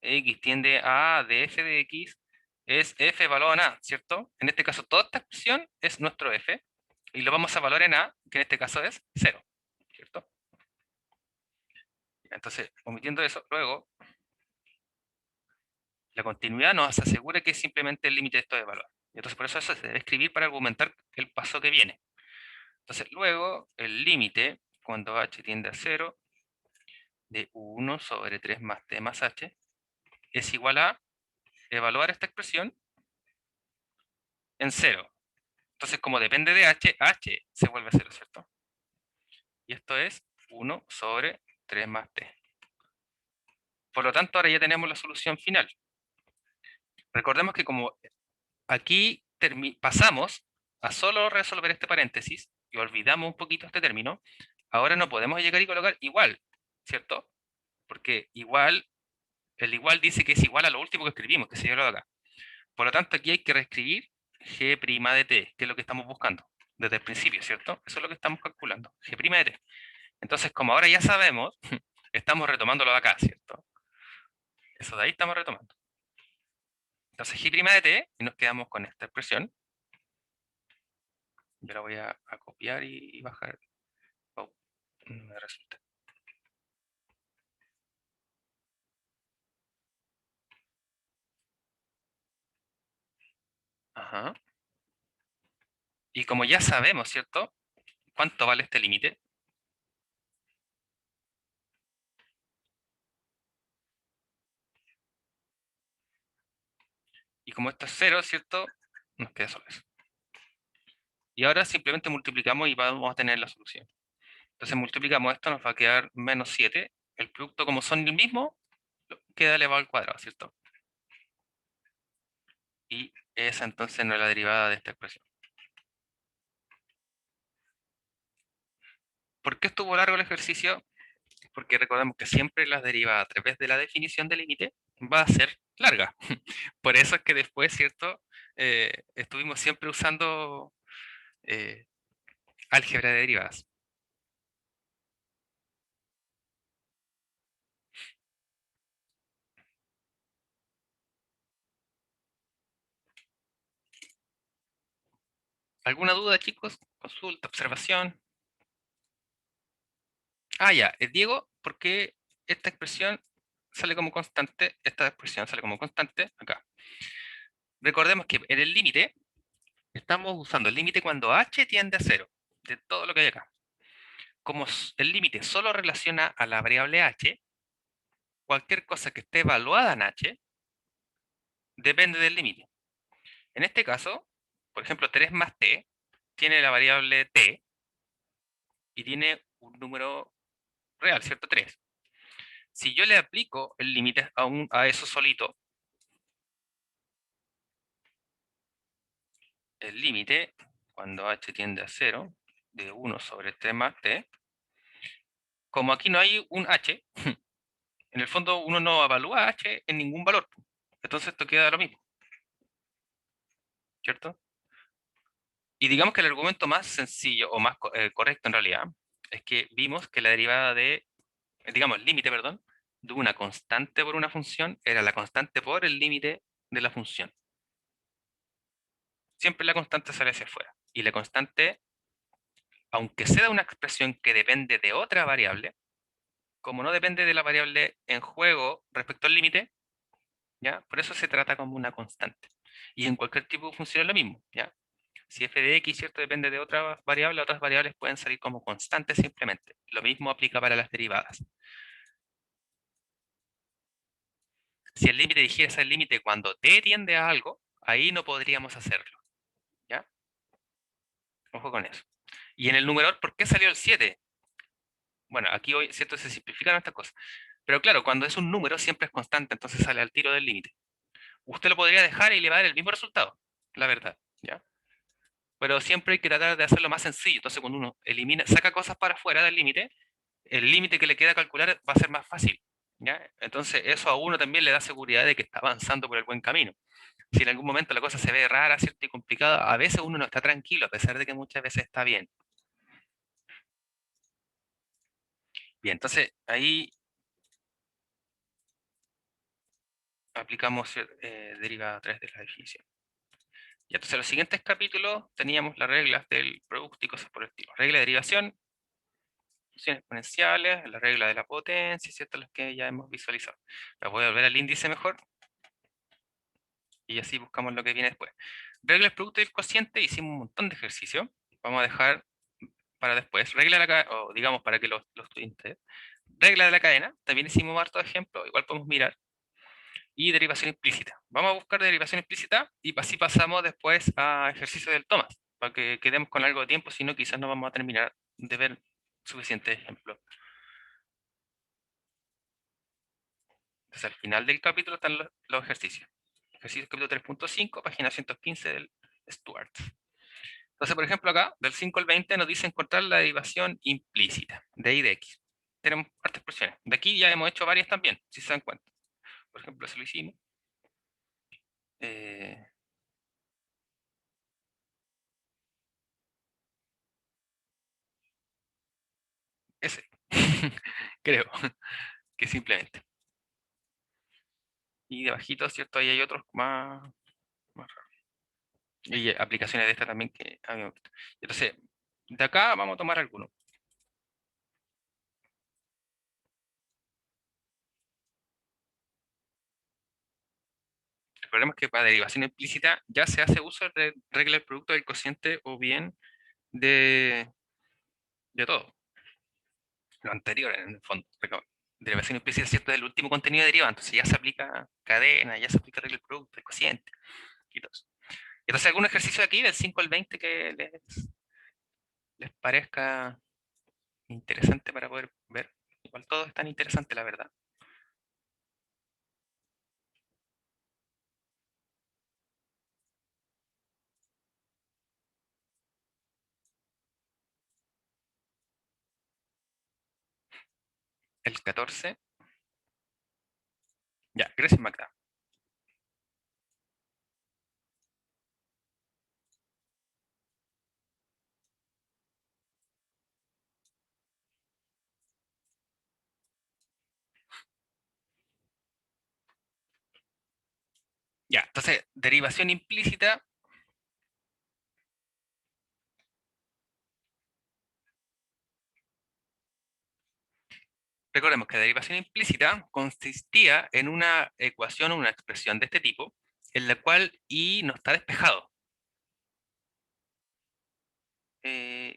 x tiende a A de f de x es f evaluado en A, ¿cierto? En este caso, toda esta expresión es nuestro f y lo vamos a evaluar en A, que en este caso es 0, ¿cierto? Entonces, omitiendo eso, luego la continuidad nos asegura que es simplemente el límite de esto de evaluar. Entonces, por eso se debe escribir para argumentar el paso que viene. Entonces, luego, el límite, cuando h tiende a 0, de 1 sobre 3 más t más h, es igual a evaluar esta expresión en 0. Entonces, como depende de h, h se vuelve 0, ¿cierto? Y esto es 1 sobre 3 más t. Por lo tanto, ahora ya tenemos la solución final. Recordemos que como aquí pasamos a solo resolver este paréntesis y olvidamos un poquito este término, ahora no podemos llegar y colocar igual, ¿cierto? Porque igual, el igual dice que es igual a lo último que escribimos, que se dio lo de acá. Por lo tanto, aquí hay que reescribir g' de t, que es lo que estamos buscando desde el principio, ¿cierto? Eso es lo que estamos calculando, g' de t. Entonces, como ahora ya sabemos, estamos retomándolo de acá, ¿cierto? Eso de ahí estamos retomando. Entonces, g' de t, y nos quedamos con esta expresión. Yo la voy a copiar y bajar. Oh, no me resulta. Ajá. Y como ya sabemos, ¿cierto? ¿Cuánto vale este límite? Y como esto es 0, ¿cierto? Nos queda solo eso. Y ahora simplemente multiplicamos y vamos a tener la solución. Entonces multiplicamos esto, nos va a quedar menos 7. El producto, como son el mismo, queda elevado al cuadrado, ¿cierto? Y esa entonces no es la derivada de esta expresión. ¿Por qué estuvo largo el ejercicio? Porque recordemos que siempre la derivada a través de la definición del límite va a ser larga. Por eso es que después, ¿cierto? Estuvimos siempre usando eh, álgebra de derivadas. ¿Alguna duda, chicos? Consulta, observación. Ah, ya. Diego por qué esta expresión sale como constante, esta expresión sale como constante acá. Recordemos que en el límite, estamos usando el límite cuando h tiende a 0, de todo lo que hay acá. Como el límite solo relaciona a la variable h, cualquier cosa que esté evaluada en h, depende del límite. En este caso, por ejemplo, 3 más t, tiene la variable t, y tiene un número real, ¿cierto? 3. Si yo le aplico el límite a eso solito, el límite, cuando h tiende a 0, de 1 sobre 3 más t, como aquí no hay un h, en el fondo uno no evalúa h en ningún valor. Entonces esto queda lo mismo, ¿cierto? Y digamos que el argumento más sencillo, o más correcto en realidad, es que vimos que la derivada de, digamos, el límite, perdón, de una constante por una función era la constante por el límite de la función. Siempre la constante sale hacia afuera. Y la constante, aunque sea una expresión que depende de otra variable, como no depende de la variable en juego respecto al límite, ¿ya? Por eso se trata como una constante. Y en cualquier tipo de función es lo mismo, ¿ya? Si f de x, ¿cierto?, depende de otra variable, otras variables pueden salir como constantes simplemente. Lo mismo aplica para las derivadas. Si el límite dijera ser el límite cuando t tiende a algo, ahí no podríamos hacerlo, ¿ya? Ojo con eso. Y en el numerador, ¿por qué salió el 7? Bueno, aquí hoy, ¿cierto?, se simplifican estas cosas. Pero claro, cuando es un número siempre es constante, entonces sale al tiro del límite. Usted lo podría dejar y le va a dar el mismo resultado, la verdad, ¿ya? Pero siempre hay que tratar de hacerlo más sencillo. Entonces cuando uno saca cosas para afuera del límite, el límite que le queda calcular va a ser más fácil, ¿ya? Entonces eso a uno también le da seguridad de que está avanzando por el buen camino. Si en algún momento la cosa se ve rara, ¿cierto?, y complicada, a veces uno no está tranquilo, a pesar de que muchas veces está bien. Bien, entonces ahí aplicamos derivada a través de la definición. Y entonces en los siguientes capítulos teníamos las reglas del producto y cosas por el estilo. Regla de derivación, funciones exponenciales, la regla de la potencia, ¿cierto?, las que ya hemos visualizado. Las voy a volver al índice mejor. Y así buscamos lo que viene después. Regla del producto y el cociente, hicimos un montón de ejercicios. Vamos a dejar para después. Regla de la cadena, o digamos para que los estudiantes. Regla de la cadena, también hicimos harto ejemplo, igual podemos mirar. Y derivación implícita. Vamos a buscar derivación implícita y así pasamos después a ejercicio del Thomas, para que quedemos con algo de tiempo, si no quizás no vamos a terminar de ver suficientes ejemplos. Entonces al final del capítulo están los ejercicios. Ejercicio capítulo 3.5, página 115 del Stuart. Entonces, por ejemplo, acá, del 5 al 20, nos dice encontrar la derivación implícita de y de x. Tenemos hartas expresiones. De aquí ya hemos hecho varias también, si se dan cuenta. Por ejemplo, eso lo hicimos. Ese. Creo que simplemente. Y debajito, ¿cierto? Ahí hay otros más raros. Y aplicaciones de esta también que habíamos visto. Entonces, de acá vamos a tomar algunos. El problema es que para derivación implícita ya se hace uso de regla del producto del cociente o bien de todo. Lo anterior, en el fondo. Derivación implícita, ¿cierto?, es el último contenido derivado, entonces ya se aplica cadena, ya se aplica regla del producto, el cociente, y todo eso. Entonces, algún ejercicio de aquí, del 5 al 20, que les parezca interesante para poder ver. Igual todo es tan interesante, la verdad. El 14. Ya, gracias, Magda. Ya, entonces, derivación implícita. Recordemos que la derivación implícita consistía en una ecuación o una expresión de este tipo, en la cual y no está despejado.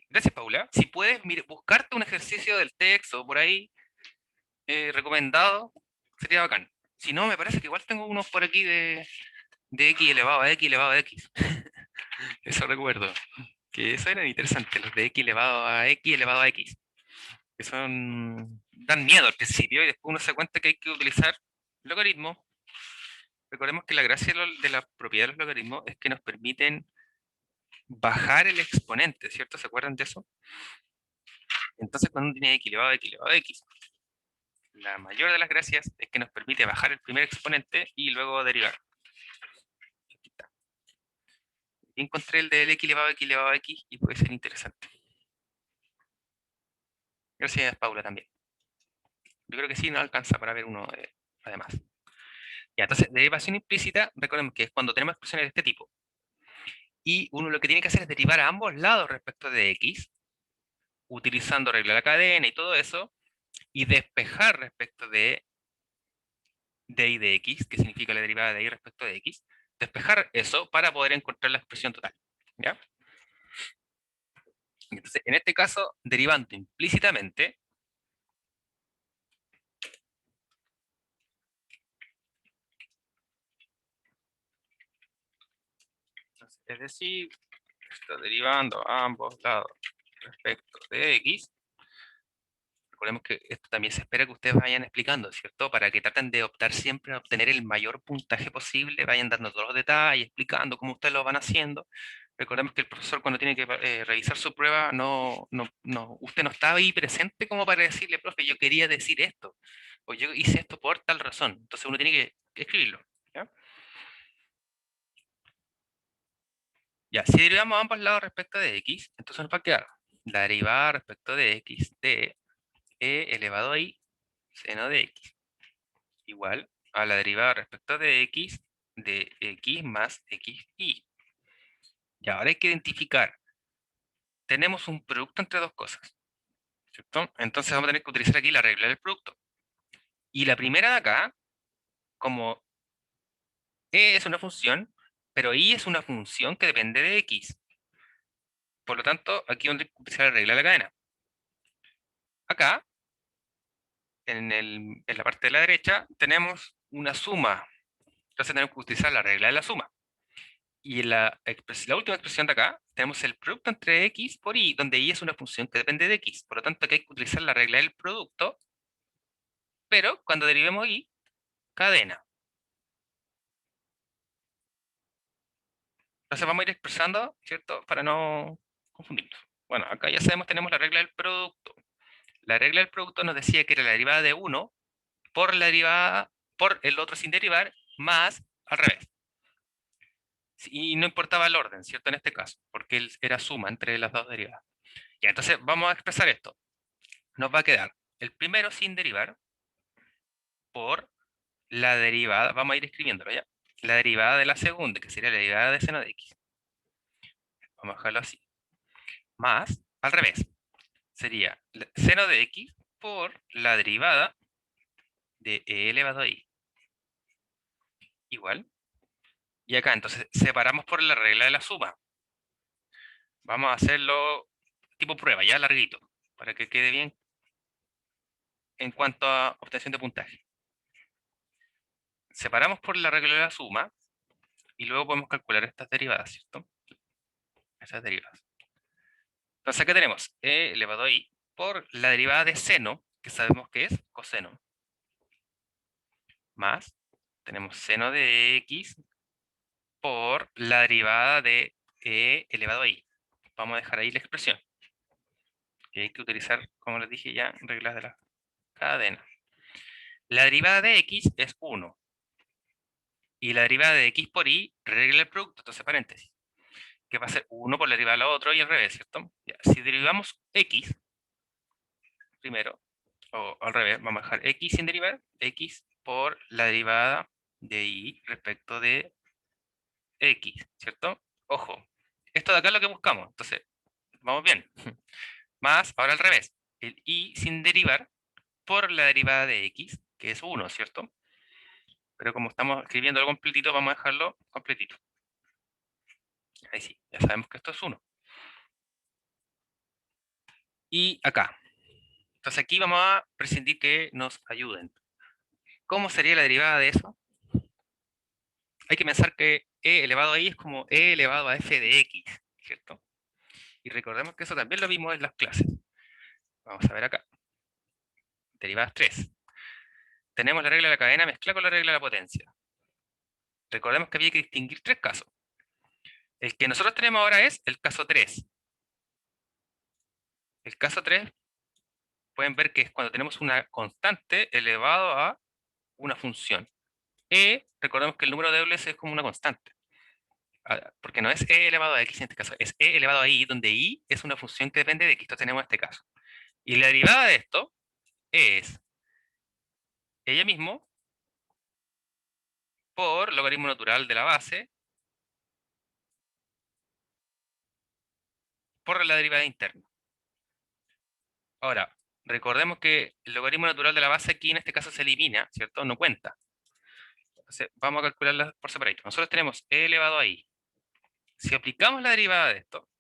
Gracias, Paula. Si puedes buscarte un ejercicio del texto por ahí recomendado, sería bacán. Si no, me parece que igual tengo unos por aquí de x elevado a x elevado a x. Eso recuerdo. Que eso eran interesantes, los de x elevado a x elevado a x. Que son, dan miedo al principio y después uno se da cuenta que hay que utilizar logaritmos. Recordemos que la gracia de la propiedad de los logaritmos es que nos permiten bajar el exponente, ¿cierto? ¿Se acuerdan de eso? Entonces, cuando uno tiene x elevado a x, la mayor de las gracias es que nos permite bajar el primer exponente y luego derivar. Aquí está. Y encontré el del x elevado a x y puede ser interesante. Gracias, Paula, también. Yo creo que sí nos alcanza para ver uno además. Ya, entonces, derivación implícita, recordemos que es cuando tenemos expresiones de este tipo. Y uno lo que tiene que hacer es derivar a ambos lados respecto de x, utilizando regla de la cadena y todo eso, y despejar respecto de y de x, que significa la derivada de y respecto de x, despejar eso para poder encontrar la expresión total. ¿Ya? Entonces, en este caso, derivando implícitamente, es decir, está derivando a ambos lados respecto de x. Recordemos que esto también se espera que ustedes vayan explicando, ¿cierto? Para que traten de optar siempre a obtener el mayor puntaje posible, vayan dando todos los detalles, explicando cómo ustedes lo van haciendo. Recordemos que el profesor cuando tiene que revisar su prueba, usted no estaba ahí presente como para decirle, profe, yo quería decir esto, o yo hice esto por tal razón. Entonces uno tiene que escribirlo. ¿Ya? Ya, si derivamos a ambos lados respecto de x, entonces nos va a quedar la derivada respecto de x de e elevado a i seno de x, igual a la derivada respecto de x más xy. Y ahora hay que identificar, tenemos un producto entre dos cosas, ¿cierto? Entonces vamos a tener que utilizar aquí la regla del producto. Y la primera de acá, como e es una función, pero y es una función que depende de x. Por lo tanto, aquí vamos a tener que utilizar la regla de la cadena. Acá, en la parte de la derecha, tenemos una suma. Entonces tenemos que utilizar la regla de la suma. Y en la última expresión de acá, tenemos el producto entre x por y, donde y es una función que depende de x. Por lo tanto, aquí hay que utilizar la regla del producto, pero cuando derivemos y, cadena. Entonces vamos a ir expresando, ¿cierto? Para no confundirnos. Bueno, acá ya sabemos, tenemos la regla del producto. La regla del producto nos decía que era la derivada de 1 por la derivada, por el otro sin derivar, más al revés. Y no importaba el orden, ¿cierto? En este caso, porque era suma entre las dos derivadas. Ya, entonces vamos a expresar esto. Nos va a quedar el primero sin derivar por la derivada, vamos a ir escribiéndolo ya, la derivada de la segunda, que sería la derivada de seno de x. Vamos a dejarlo así. Más, al revés, sería seno de x por la derivada de e elevado a i. Igual. Y acá entonces separamos por la regla de la suma. Vamos a hacerlo tipo prueba, ya larguito, para que quede bien en cuanto a obtención de puntaje. Separamos por la regla de la suma y luego podemos calcular estas derivadas, ¿cierto? Esas derivadas. Entonces acá tenemos e elevado a i por la derivada de seno, que sabemos que es coseno, más tenemos seno de x por la derivada de e elevado a i. Vamos a dejar ahí la expresión, que hay que utilizar, como les dije ya, reglas de la cadena. La derivada de x es 1. Y la derivada de x por y, regla el producto, entonces paréntesis, que va a ser 1 por la derivada de la otra y al revés, ¿cierto? Ya, si derivamos x, primero, o al revés, vamos a dejar x sin derivar, x por la derivada de y respecto de x, ¿cierto? Ojo, esto de acá es lo que buscamos, entonces, vamos bien. Más, ahora al revés, el y sin derivar por la derivada de x, que es 1, ¿cierto? Pero como estamos escribiendo algo completito, vamos a dejarlo completito. Ahí sí, ya sabemos que esto es 1. Y acá. Entonces aquí vamos a prescindir que nos ayuden. ¿Cómo sería la derivada de eso? Hay que pensar que e elevado a i es como e elevado a f de x, ¿cierto? Y recordemos que eso también lo vimos en las clases. Vamos a ver acá. Derivadas 3. Tenemos la regla de la cadena mezclada con la regla de la potencia. Recordemos que había que distinguir 3 casos. El que nosotros tenemos ahora es el caso 3. El caso 3, pueden ver que es cuando tenemos una constante elevado a una función. Recordemos que el número de dobles es como una constante. Porque no es e elevado a x en este caso, es e elevado a i, donde i es una función que depende de x. Esto tenemos este caso. Y la derivada de esto es ella mismo por logaritmo natural de la base por la derivada interna. Ahora, recordemos que el logaritmo natural de la base aquí en este caso se elimina, ¿cierto? No cuenta. Entonces, vamos a calcularla por separado. Nosotros tenemos e elevado a i. Si aplicamos la derivada de esto,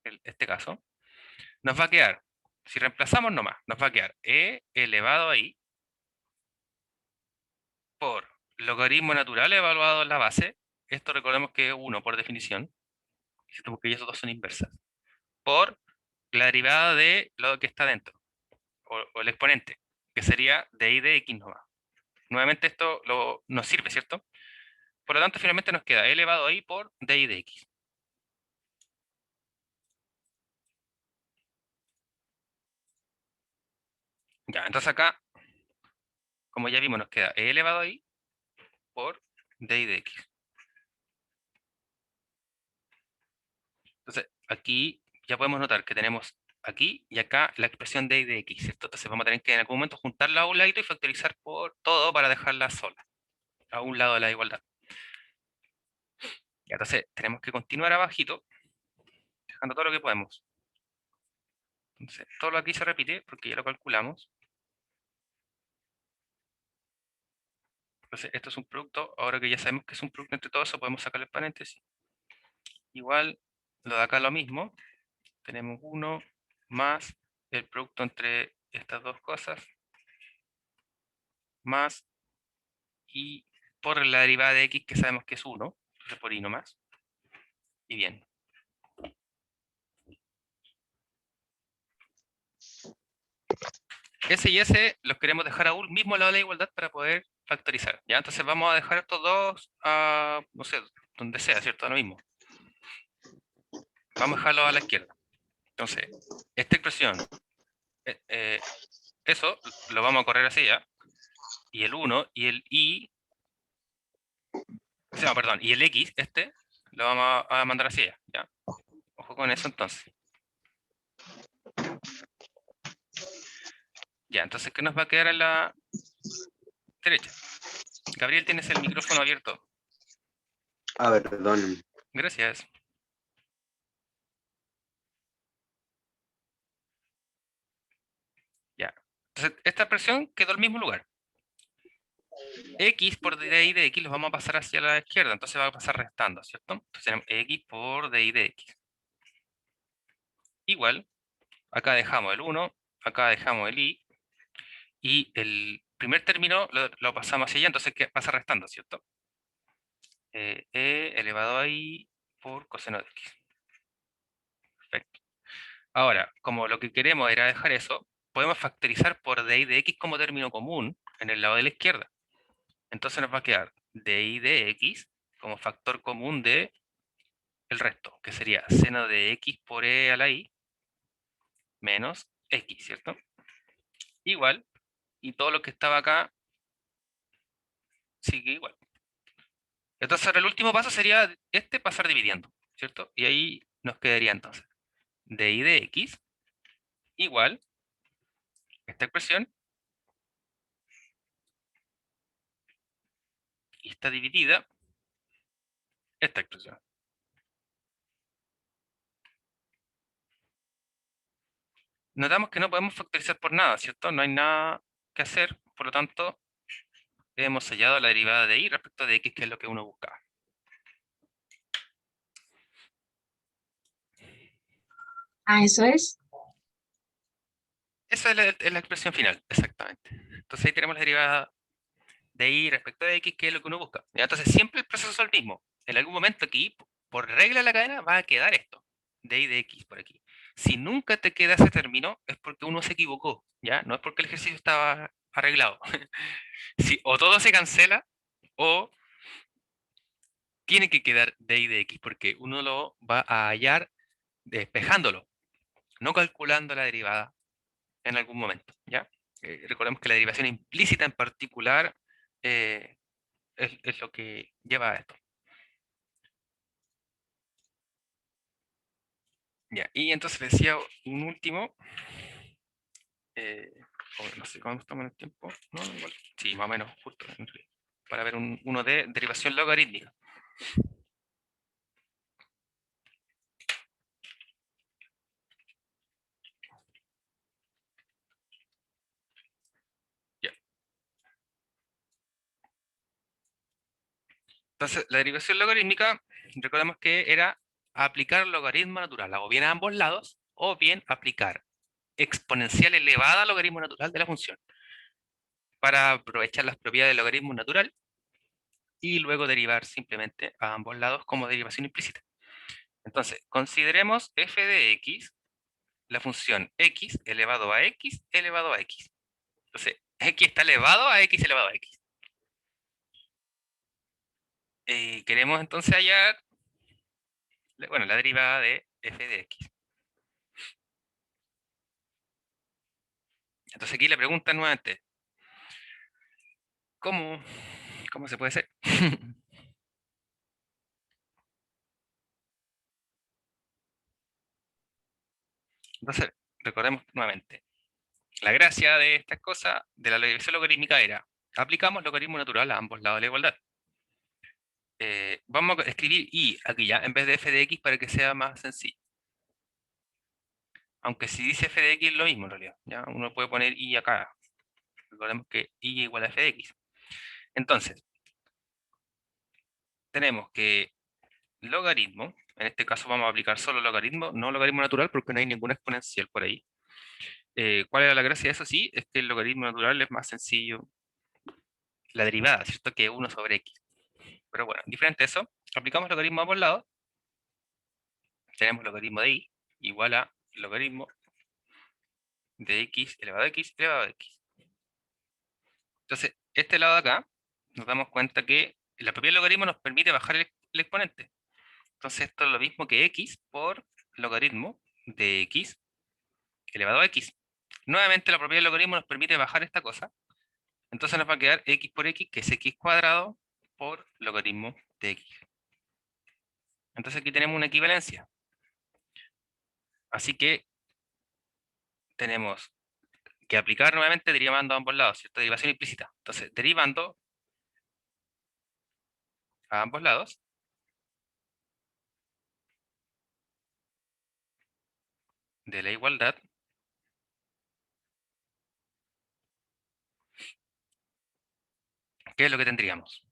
este caso, nos va a quedar, si reemplazamos nomás, nos va a quedar e elevado a i por logaritmo natural evaluado en la base. Esto recordemos que es 1 por definición, ¿cierto? Porque ellas dos son inversas. Por la derivada de lo que está dentro, o el exponente, que sería de i de x nomás. Nuevamente esto nos sirve, ¿cierto? Por lo tanto, finalmente nos queda e elevado a i por di de x. Ya, entonces acá, como ya vimos, nos queda e elevado a i por di de x. Entonces, aquí ya podemos notar que tenemos aquí y acá la expresión de i de x, ¿cierto? Entonces vamos a tener que en algún momento juntarla a un ladito y factorizar por todo para dejarla sola, a un lado de la igualdad. Ya, entonces tenemos que continuar abajito, dejando todo lo que podemos. Entonces, todo lo aquí se repite porque ya lo calculamos. Entonces, esto es un producto, ahora que ya sabemos que es un producto entre todo eso, podemos sacar el paréntesis. Igual, lo de acá lo mismo, tenemos 1 más el producto entre estas dos cosas, más y por la derivada de x que sabemos que es 1, entonces por y nomás. Y bien. S y S los queremos dejar a un mismo lado de la igualdad para poder factorizar. ¿Ya? Entonces vamos a dejar estos dos a, no sé, donde sea, ¿cierto? A lo mismo. Vamos a dejarlo a la izquierda. Entonces, esta expresión, eso lo vamos a correr así, ¿ya? Y el 1 y el i, o sea, perdón, y el x, lo vamos a mandar así, ¿ya? Ojo con eso entonces. Ya, entonces, ¿qué nos va a quedar en la derecha? Gabriel, tienes el micrófono abierto. Ah, perdón. Gracias. Ya. Entonces, esta expresión quedó al mismo lugar. X por di de x los vamos a pasar hacia la izquierda, entonces va a pasar restando, ¿cierto? Entonces tenemos x por di de x. Igual, acá dejamos el 1, acá dejamos el i, y el primer término lo pasamos hacia allá, entonces pasa restando, ¿cierto? E elevado a i por coseno de x. Perfecto. Ahora, como lo que queremos era dejar eso, podemos factorizar por di de x como término común en el lado de la izquierda. Entonces nos va a quedar di de x como factor común de el resto, que sería seno de x por e a la i menos x, ¿cierto? Igual, y todo lo que estaba acá sigue igual. Entonces ahora el último paso sería pasar dividiendo, ¿cierto? Y ahí nos quedaría entonces di de x igual esta expresión, y está dividida esta expresión. notamos que no podemos factorizar por nada, ¿cierto? No hay nada que hacer, por lo tanto, hemos hallado la derivada de y respecto de x, que es lo que uno buscaba. Ah, eso es. Esa es la expresión final, exactamente. Entonces ahí tenemos la derivada de y respecto de x, que es lo que uno busca. ¿Ya? Entonces siempre el proceso es el mismo. En algún momento aquí, por regla de la cadena, va a quedar esto, de y de x por aquí. Si nunca te queda ese término, es porque uno se equivocó, ¿ya? No es porque el ejercicio estaba arreglado. Si, o todo se cancela, o tiene que quedar de y de x, porque uno lo va a hallar despejándolo, no calculando la derivada en algún momento, ¿ya? Recordemos que la derivación implícita en particular eh, es lo que lleva a esto. Ya, y entonces decía un último, no sé cuándo estamos en el tiempo, no, igual, sí, más o menos, justo, para ver uno de derivación logarítmica. Ya. Entonces, la derivación logarítmica, recordemos que era aplicar logaritmo natural, o bien a ambos lados, o bien aplicar exponencial elevada al logaritmo natural de la función, para aprovechar las propiedades del logaritmo natural y luego derivar simplemente a ambos lados como derivación implícita. Entonces, consideremos f de x, la función x elevado a x elevado a x. Entonces, x está elevado a x elevado a x. Queremos entonces hallar, bueno, la derivada de f de x. Entonces aquí la pregunta nuevamente, ¿cómo, cómo se puede hacer? Entonces, recordemos nuevamente, la gracia de esta cosa, de la derivación logarítmica era, aplicamos logaritmo natural a ambos lados de la igualdad. Vamos a escribir y aquí ya, en vez de f de x para que sea más sencillo. Aunque si dice f de x es lo mismo en realidad, ¿ya? Uno puede poner y acá. Recordemos que y igual a f de x. Entonces, tenemos que logaritmo, en este caso vamos a aplicar solo logaritmo, no logaritmo natural porque no hay ninguna exponencial por ahí. ¿Cuál era la gracia de eso? Sí, es que el logaritmo natural es más sencillo, la derivada, ¿cierto? Que 1 sobre x. Pero bueno, diferente a eso, aplicamos logaritmo a ambos lados, tenemos logaritmo de y igual a logaritmo de x elevado a x elevado a x. Entonces, este lado de acá, nos damos cuenta que la propiedad del logaritmo nos permite bajar el exponente. Entonces, esto es lo mismo que x por logaritmo de x elevado a x. Nuevamente, la propiedad del logaritmo nos permite bajar esta cosa. Entonces nos va a quedar x por x, que es x cuadrado por logaritmo de x. Entonces aquí tenemos una equivalencia. Así que tenemos que aplicar nuevamente derivando a ambos lados, ¿cierto? Derivación implícita. Entonces, derivando a ambos lados, de la igualdad, ¿qué es lo que tendríamos?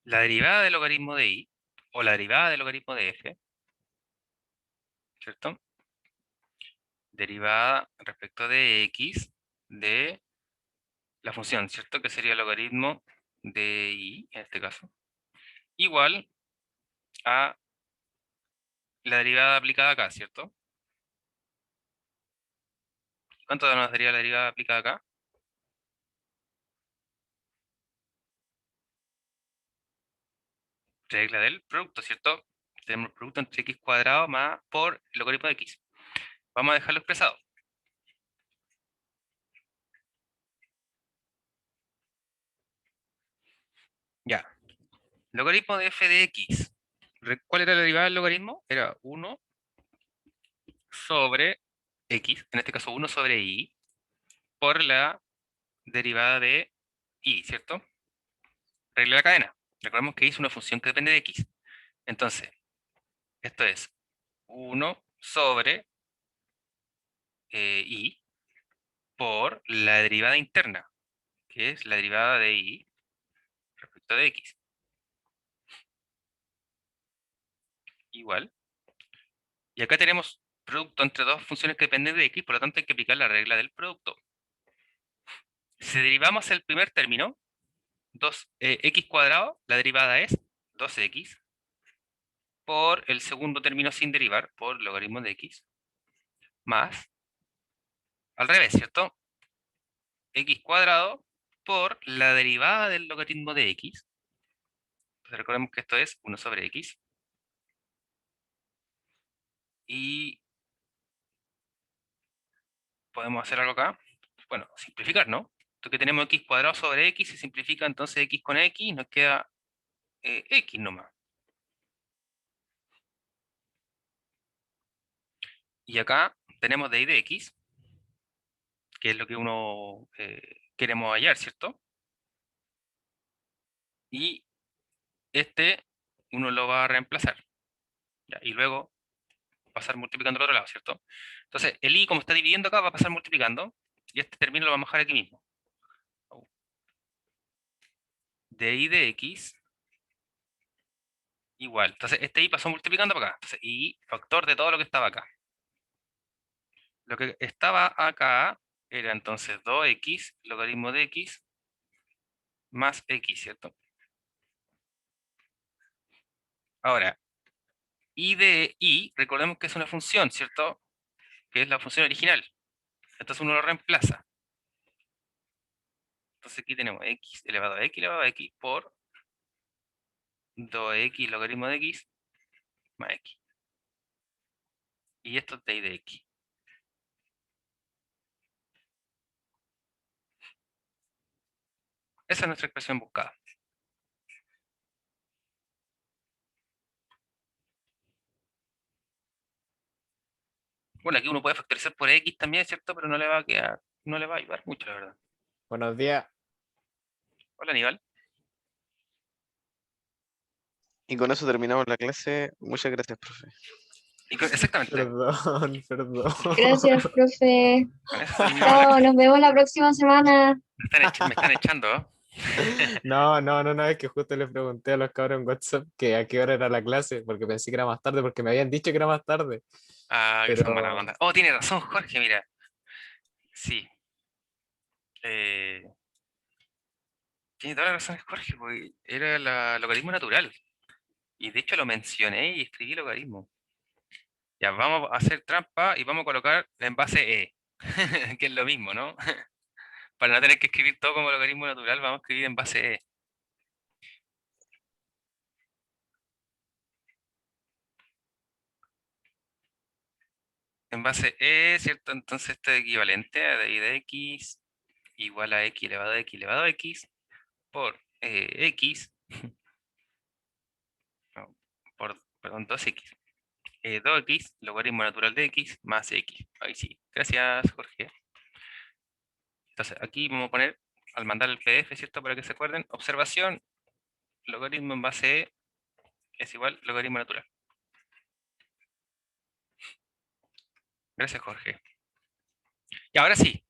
La derivada del logaritmo de y, o la derivada del logaritmo de f, ¿cierto? Derivada respecto de x de la función, ¿cierto? Que sería el logaritmo de y, en este caso, igual a la derivada aplicada acá, ¿cierto? ¿Cuánto nos daría la derivada aplicada acá? Regla del producto, ¿cierto? Tenemos el producto entre x cuadrado más por el logaritmo de x. Vamos a dejarlo expresado. Ya. Logaritmo de f de x. ¿Cuál era la derivada del logaritmo? Era 1 sobre x, en este caso 1 sobre y, por la derivada de y, ¿cierto? Regla de la cadena. Recordemos que y es una función que depende de x. Entonces, esto es 1 sobre y por la derivada interna, que es la derivada de y respecto de x. Igual. Y acá tenemos producto entre dos funciones que dependen de x, por lo tanto hay que aplicar la regla del producto. Si derivamos el primer término, x cuadrado, la derivada es 2x, por el segundo término sin derivar, por logaritmo de x, más, al revés, ¿cierto? X cuadrado por la derivada del logaritmo de x. Entonces recordemos que esto es 1 sobre x. Y podemos hacer algo acá. Bueno, simplificar, ¿no? Esto que tenemos x cuadrado sobre x se simplifica, entonces x con x nos queda x nomás. Y acá tenemos de y de x, que es lo que uno queremos hallar, ¿cierto? Y este uno lo va a reemplazar. ¿Ya? Y luego pasar multiplicando al otro lado, ¿cierto? Entonces, el i, como está dividiendo acá, va a pasar multiplicando, y este término lo vamos a dejar aquí mismo. De y de x igual. Entonces, este i pasó multiplicando para acá. Entonces, y factor de todo lo que estaba acá. Lo que estaba acá era entonces 2x, logaritmo de x, más x, ¿cierto? Ahora, y de y, recordemos que es una función, ¿cierto? Que es la función original. Entonces uno lo reemplaza. Entonces aquí tenemos x elevado a x por 2x logaritmo de x más x. Y esto es de y de x. Esa es nuestra expresión buscada. Bueno, aquí uno puede factorizar por x también, ¿cierto? Pero no le va a quedar, no le va a ayudar mucho, la verdad. Buenos días. Hola, Aníbal. Y con eso terminamos la clase. Muchas gracias, profe. Exactamente. Perdón, perdón. Gracias, profe. Con eso terminamos la Chao, clase. nos vemos la próxima semana. Me están echando, ¿eh? No, es que justo les pregunté a los cabros en WhatsApp que a qué hora era la clase, porque pensé que era más tarde, porque me habían dicho que era más tarde. Ah, que son mala Pero onda. Oh, tiene razón, Jorge, mira. Sí. Eh, tiene toda la razón, Jorge, porque era el logaritmo natural. Y de hecho lo mencioné y escribí logaritmo. Ya, vamos a hacer trampa y vamos a colocar en base E, que es lo mismo, ¿no? Para no tener que escribir todo como logaritmo natural, vamos a escribir en base E. En base E, ¿cierto? Entonces esto es equivalente a y de x igual a x elevado a x por x, no, por, perdón, 2x. 2x, logaritmo natural de x, más x. Ahí sí. Gracias, Jorge. Entonces, aquí vamos a poner, al mandar el PDF, ¿cierto? Para que se acuerden, observación, logaritmo en base E es igual logaritmo natural. Gracias, Jorge. Y ahora sí,